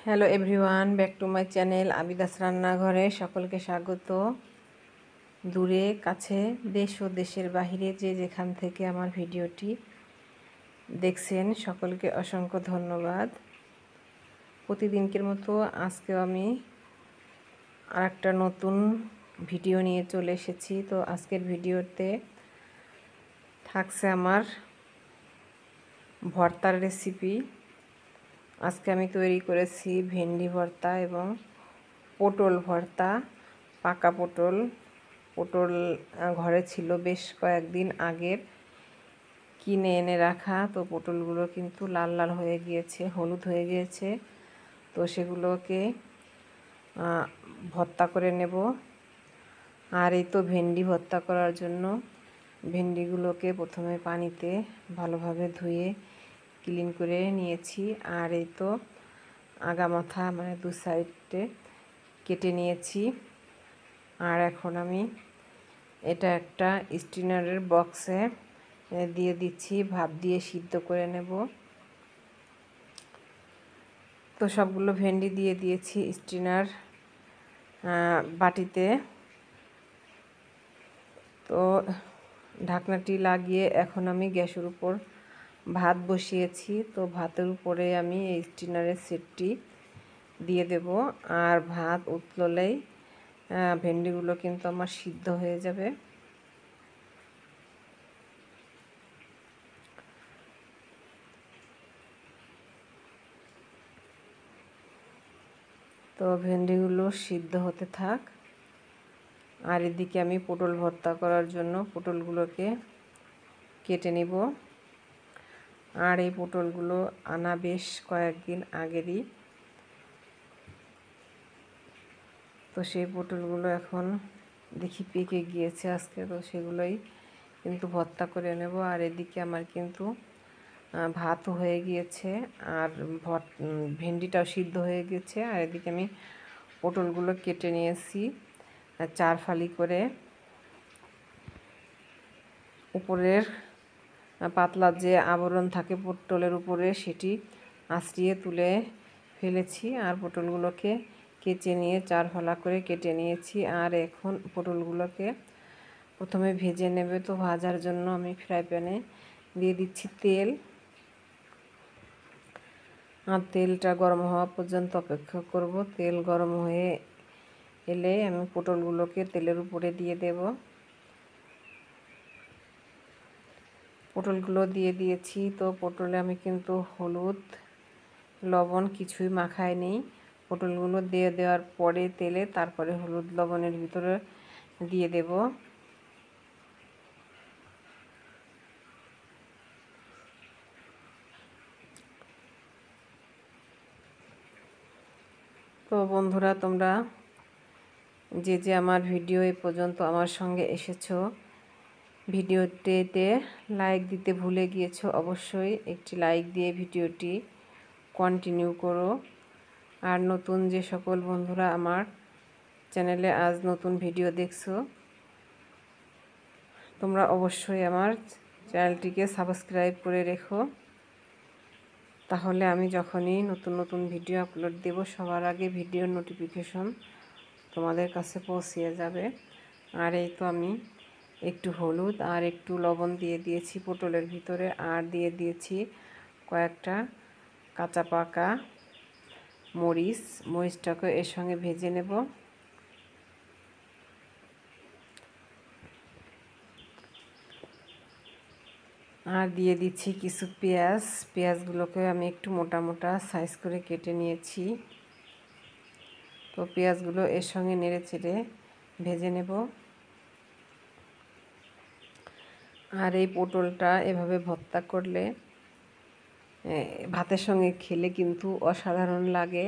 Hello everyone, back to my channel Abidas রান্নাঘরে সকলকে স্বাগত। দূরে কাছে দেশ ও দেশের বাহিরে যে যেখান থেকে আমার ভিডিওটি দেখছেন সকলকে অসংখ্য ধন্যবাদ। প্রতিদিনকের মতো আজকেও আমি আরেকটা নতুন ভিডিও নিয়ে চলে এসেছি। তো আজকের ভিডিওতে থাকছে আমার ভর্তার রেসিপি। আজকে আমি তৈরি করেছি ভেন্ডি ভর্তা এবং পটল ভর্তা। পাকা পটল ঘরে ছিল বেশ কয়েকদিন আগের কিনে এনে রাখা। তো পটলগুলো কিন্তু লাল লাল হয়ে গিয়েছে, হলুদ হয়ে গিয়েছে। তো সেগুলোকে ভর্তা করে নেব। আর এই তো ভেন্ডি ভর্তা করার জন্য ভেন্ডিগুলোকে প্রথমে পানিতে ভালোভাবে ধুয়ে ক্লিন করে নিয়েছি। আর এই তো আগা মাথা মানে দু সাইডে কেটে নিয়েছি। আর এখন আমি এটা একটা স্টিনারের বক্সে দিয়ে দিচ্ছি, ভাপ দিয়ে সিদ্ধ করে নেব। তো সবগুলো ভেন্ডি দিয়ে দিয়েছি স্টিনার বাটিতে। তো ঢাকনাটি লাগিয়ে এখন আমি গ্যাসের উপর ভাত বসিয়েছি। তো ভাতের উপরে আমি এই স্টিনারের সেটটি দিয়ে দেব। আর ভাত উতললেই ভেন্ডিগুলো কিন্তু আমার সিদ্ধ হয়ে যাবে। তো ভেন্ডিগুলো সিদ্ধ হতে থাক। আর এদিকে আমি পটল ভর্তা করার জন্য পটলগুলোকে কেটে নেব। আর এই পটলগুলো আনা বেশ কয়েকদিন আগেরই। তো সেই পটলগুলো এখন দেখি পেকে গিয়েছে আজকে। তো সেগুলোই কিন্তু ভর্তা করে নেব। আর এদিকে আমার কিন্তু ভাতও হয়ে গিয়েছে আর ভেন্ডিটাও সিদ্ধ হয়ে গেছে। আর এদিকে আমি পটলগুলো কেটে নিয়েছি 4 ফালি করে। উপরের পাতলা যে আবরণ থাকে পটলের উপরে সেটি আঁচড়িয়ে তুলে ফেলেছি। আর পটলগুলোকে কেচে নিয়ে 4 ফালা করে কেটে নিয়েছি। আর এখন পটলগুলোকে প্রথমে ভেজে নেবে। তো ভাজার জন্য আমি ফ্রাই প্যানে দিয়ে দিচ্ছি তেল। আর তেলটা গরম হওয়া পর্যন্ত অপেক্ষা করব। তেল গরম হয়ে এলে আমি পটলগুলোকে তেলের উপরে দিয়ে দেব। পটলগুলো দিয়ে দিয়েছি। তো পটলে আমি কিন্তু হলুদ লবণ কিছুই মাখাইনি। পটলগুলো দিয়ে দেওয়ার পরে তেলে তারপরে হলুদ লবণের ভিতরে দিয়ে দেব। তো বন্ধুরা, তোমরা যে যে আমার ভিডিও এ পর্যন্ত আমার সঙ্গে এসেছো, ভিডিওটিতে লাইক দিতে ভুলে গিয়েছো, অবশ্যই একটি লাইক দিয়ে ভিডিওটি কন্টিনিউ করো। আর নতুন যে সকল বন্ধুরা আমার চ্যানেলে আজ নতুন ভিডিও দেখছো, তোমরা অবশ্যই আমার চ্যানেলটিকে সাবস্ক্রাইব করে রেখো। তাহলে আমি যখনই নতুন নতুন ভিডিও আপলোড দেব সবার আগে ভিডিওর নোটিফিকেশন তোমাদের কাছে পৌঁছে যাবে। আর এই তো আমি একটু হলুদ আর একটু লবণ দিয়ে দিয়েছি পটলের ভিতরে। আর দিয়ে দিয়েছি কয়েকটা কাঁচা পাকা মরিচটাকে এর সঙ্গে ভেজে নেব। আর দিয়ে দিচ্ছি কিছু পেঁয়াজগুলোকে আমি একটু মোটা মোটা সাইজ করে কেটে নিয়েছি। তো পেঁয়াজগুলো এর সঙ্গে নেড়ে চেড়ে ভেজে নেব। আর এই পটলটা এভাবে ভর্তা করলে ভাতের সঙ্গে খেলে কিন্তু অসাধারণ লাগে।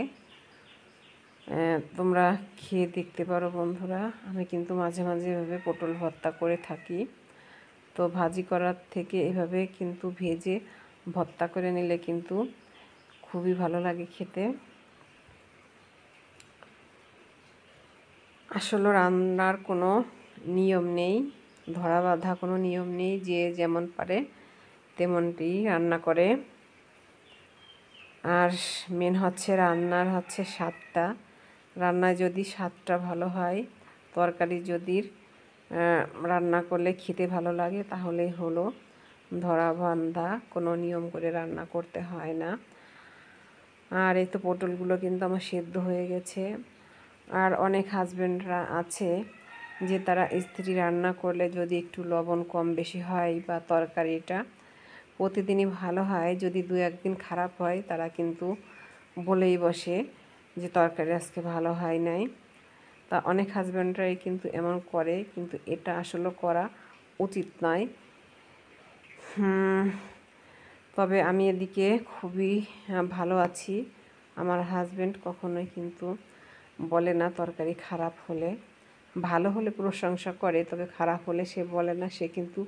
তোমরা খেয়ে দেখতে পারো বন্ধুরা। আমি কিন্তু মাঝে মাঝে এভাবে পটল ভর্তা করে থাকি। তো ভাজি করার থেকে এভাবে কিন্তু ভেজে ভর্তা করে নিলে কিন্তু খুবই ভালো লাগে খেতে। আসলে রান্নার কোনো নিয়ম নেই, ধরা বাঁধা কোনো নিয়ম নেই, যে যেমন পারে তেমনটি রান্না করে। আর মেন হচ্ছে রান্নার হচ্ছে স্বাদটা। রান্নায় যদি স্বাদটা ভালো হয়, তরকারি যদি রান্না করলে খেতে ভালো লাগে তাহলেই হলো। ধরা বান্ধা কোনো নিয়ম করে রান্না করতে হয় না। আর এই তো পটলগুলো কিন্তু আমার সেদ্ধ হয়ে গেছে। আর অনেক হাজবেন্ডরা আছে যে তারা স্ত্রী রান্না করলে যদি একটু লবণ কম বেশি হয় বা তরকারিটা প্রতিদিনই ভালো হয়, যদি দু একদিন খারাপ হয় তারা কিন্তু বলেই বসে যে তরকারি আজকে ভালো হয় নাই। তা অনেক হাজব্যান্ডরাই কিন্তু এমন করে, কিন্তু এটা আসলে করা উচিত নয়। তবে আমি এদিকে খুবই ভালো আছি। আমার হাজব্যান্ড কখনোই কিন্তু বলে না তরকারি খারাপ হলে। ভালো হলে প্রশংসা করে, তবে খারাপ হলে সে বলে না, সে কিন্তু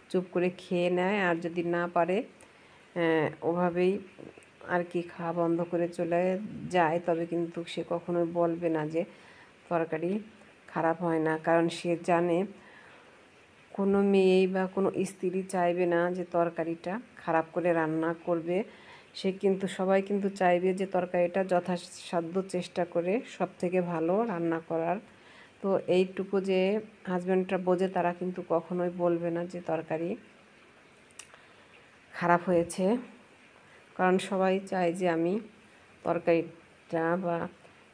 চুপ করে খেয়ে নেয়। আর যদি না পারে ওভাবেই আর কি খাওয়া বন্ধ করে চলে যায়, তবে কিন্তু সে কখনোই বলবে না যে তরকারি খারাপ হয় না। কারণ সে জানে কোনো মেয়েই বা কোনো স্ত্রী চাইবে না যে তরকারিটা খারাপ করে রান্না করবে। সে কিন্তু সবাই কিন্তু চাইবে যে তরকারিটা যথাসাধ্য চেষ্টা করে সব থেকে ভালো রান্না করার। তো এইটুকু যে হাজব্যান্ডরা বোঝে, তারা কিন্তু কখনোই বলবে না যে তরকারি খারাপ হয়েছে। কারণ সবাই চায় যে আমি তরকারিটা বা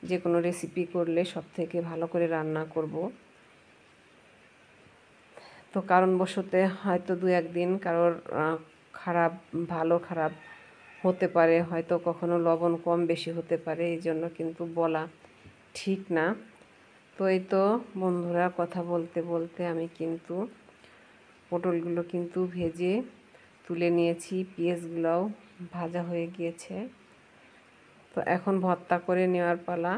যে কোনো রেসিপি করলে সব থেকে ভালো করে রান্না করব। তো কারণবশত হয়তো দু একদিন কারোর খারাপ ভালো খারাপ হতে পারে, হয়তো কখনো লবণ কম বেশি হতে পারে, এই জন্য কিন্তু বলা ঠিক না। তো এই তো বন্ধুরা, কথা বলতে বলতে আমি কিন্তু পটলগুলো কিন্তু ভেজে তুলে নিয়েছি, পেঁয়াজগুলোও ভাজা হয়ে গিয়েছে। তো এখন ভর্তা করে নেওয়ার পালা।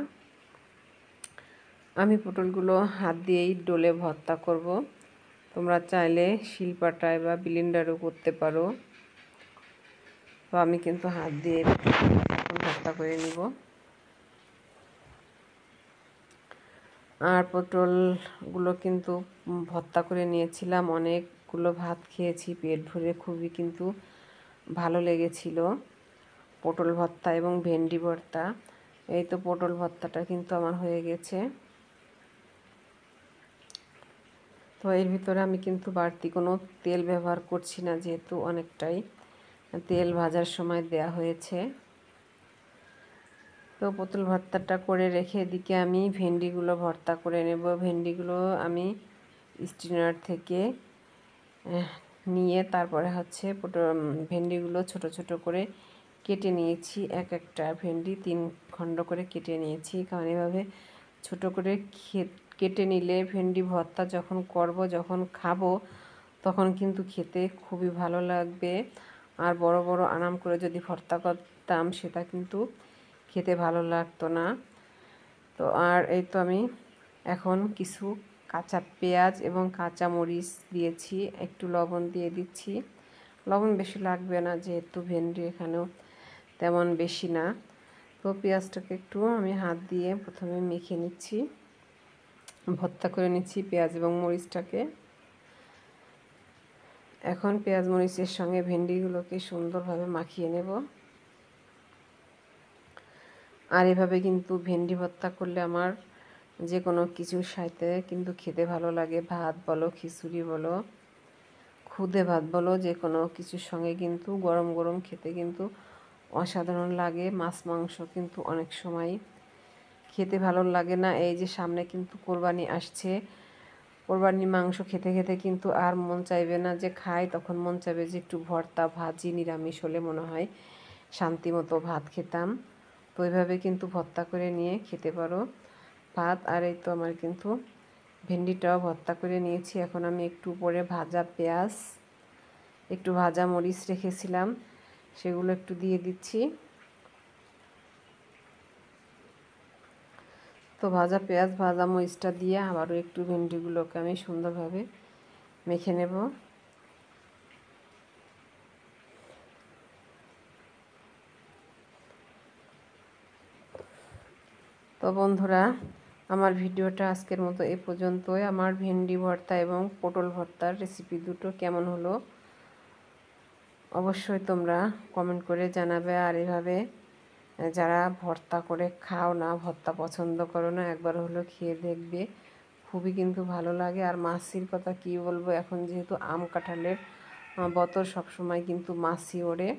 আমি পটলগুলো হাত দিয়েই ডলে ভর্তা করব। তোমরা চাইলে শিলপাটায় বা ব্লেন্ডারও করতে পারো। তো আমি কিন্তু হাত দিয়ে এখন ভর্তা করে নিব। আর পটলগুলো কিন্তু ভর্তা করে নিয়েছিলাম, অনেকগুলো ভাত খেয়েছি পেট ভরে, খুবই কিন্তু ভালো লেগেছিল পটল ভর্তা এবং ভেন্ডি ভর্তা। এই তো পটল ভর্তাটা কিন্তু আমার হয়ে গেছে। তো এর ভিতরে আমি কিন্তু বাড়তি কোনো তেল ব্যবহার করছি না, যেহেতু অনেকটাই তেল ভাজার সময় দেয়া হয়েছে। তো পটল ভর্তাটা করে রেখে এদিকে আমি ভেন্ডিগুলো ভর্তা করে নেব। ভেন্ডিগুলো আমি স্টিনার থেকে নিয়ে তারপরে হচ্ছে ভেন্ডিগুলো ছোট ছোট করে কেটে নিয়েছি। এক একটা ভেন্ডি 3 খণ্ড করে কেটে নিয়েছি, কারণ এভাবে ছোট করে কেটে নিলে ভেন্ডি ভর্তা যখন করব, যখন খাবো, তখন কিন্তু খেতে খুবই ভালো লাগবে। আর বড় বড় আনাম করে যদি ভর্তা করতাম, সেটা কিন্তু খেতে ভালো লাগতো না। তো আর এই তো আমি এখন কিছু কাঁচা পেঁয়াজ এবং কাঁচা মরিচ দিয়েছি, একটু লবণ দিয়ে দিচ্ছি। লবণ বেশি লাগবে না, যেহেতু ভেন্ডি এখানেও তেমন বেশি না। তো পেঁয়াজটাকে একটু আমি হাত দিয়ে প্রথমে মেখে নিচ্ছি, ভর্তা করে নিচ্ছি পেঁয়াজ এবং মরিচটাকে। এখন পেঁয়াজ মরিচের সঙ্গে ভেন্ডিগুলোকে সুন্দরভাবে মাখিয়ে নেব। আর এভাবে কিন্তু ভেন্ডি ভর্তা করলে আমার যে কোনো কিছুর সাথে কিন্তু খেতে ভালো লাগে। ভাত বলো, খিচুড়ি বলো, খুদে ভাত বলো, যে কোনো কিছুর সঙ্গে কিন্তু গরম গরম খেতে কিন্তু অসাধারণ লাগে। মাছ মাংস কিন্তু অনেক সময় খেতে ভালো লাগে না। এই যে সামনে কিন্তু কোরবানি আসছে, কোরবানির মাংস খেতে খেতে কিন্তু আর মন চাইবে না যে খাই, তখন মন চাইবে যে একটু ভর্তা ভাজি নিরামিষ হলে মনে হয় শান্তি মতো ভাত খেতাম। তো এইভাবে কিন্তু ভর্তা করে নিয়ে খেতে পারো ভাত। আর এই তো আমার কিন্তু ভেন্ডিটাও ভর্তা করে নিয়েছি। এখন আমি একটু উপরে ভাজা পেঁয়াজ, একটু ভাজা মরিচ রেখেছিলাম, সেগুলো একটু দিয়ে দিচ্ছি। তো ভাজা পেঁয়াজ ভাজা মরিচটা দিয়ে আবারও একটু ভেন্ডিগুলোকে আমি সুন্দরভাবে মেখে নেব। তো বন্ধুরা, আমার ভিডিওটা আজকের মতো এ পর্যন্তই। আমার ভেন্ডি ভর্তা এবং পটল ভর্তার রেসিপি দুটো কেমন হলো অবশ্যই তোমরা কমেন্ট করে জানাবে। আর এভাবে যারা ভর্তা করে খাও না, ভর্তা পছন্দ করো না, একবার হলো খেয়ে দেখবে, খুবই কিন্তু ভালো লাগে। আর মাছির কথা কি বলবো, এখন যেহেতু আম কাঁঠালের বতর, সবসময় কিন্তু মাছি ওড়ে।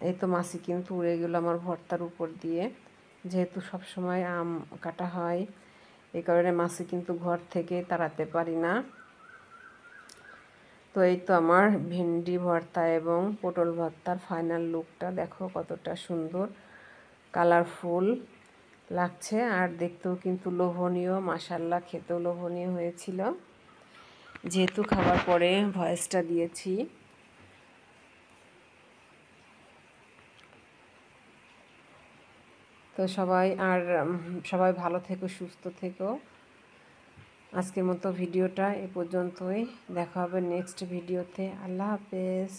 এই তো মাছি কিন্তু উড়ে গেলো আমার ভর্তার উপর দিয়ে, যেহেতু সব সময় আম কাটা হয়, এই কারণে মাছি কিন্তু ঘর থেকে তাড়াতে পারি না। তো এই তো আমার ভেন্ডি ভর্তা এবং পটল ভর্তার ফাইনাল লুকটা দেখো, কতটা সুন্দর কালারফুল লাগছে, আর দেখতেও কিন্তু লোভনীয়, মাশাআল্লাহ খেতেও লোভনীয় হয়েছিল। যেহেতু খাবার পরে ভয়েসটা দিয়েছি, তো সবাই ভালো থেকো, সুস্থ থেকো। আজকের মতো ভিডিওটা এ পর্যন্তই, দেখা হবে নেক্সট ভিডিওতে। আল্লাহ হাফেজ।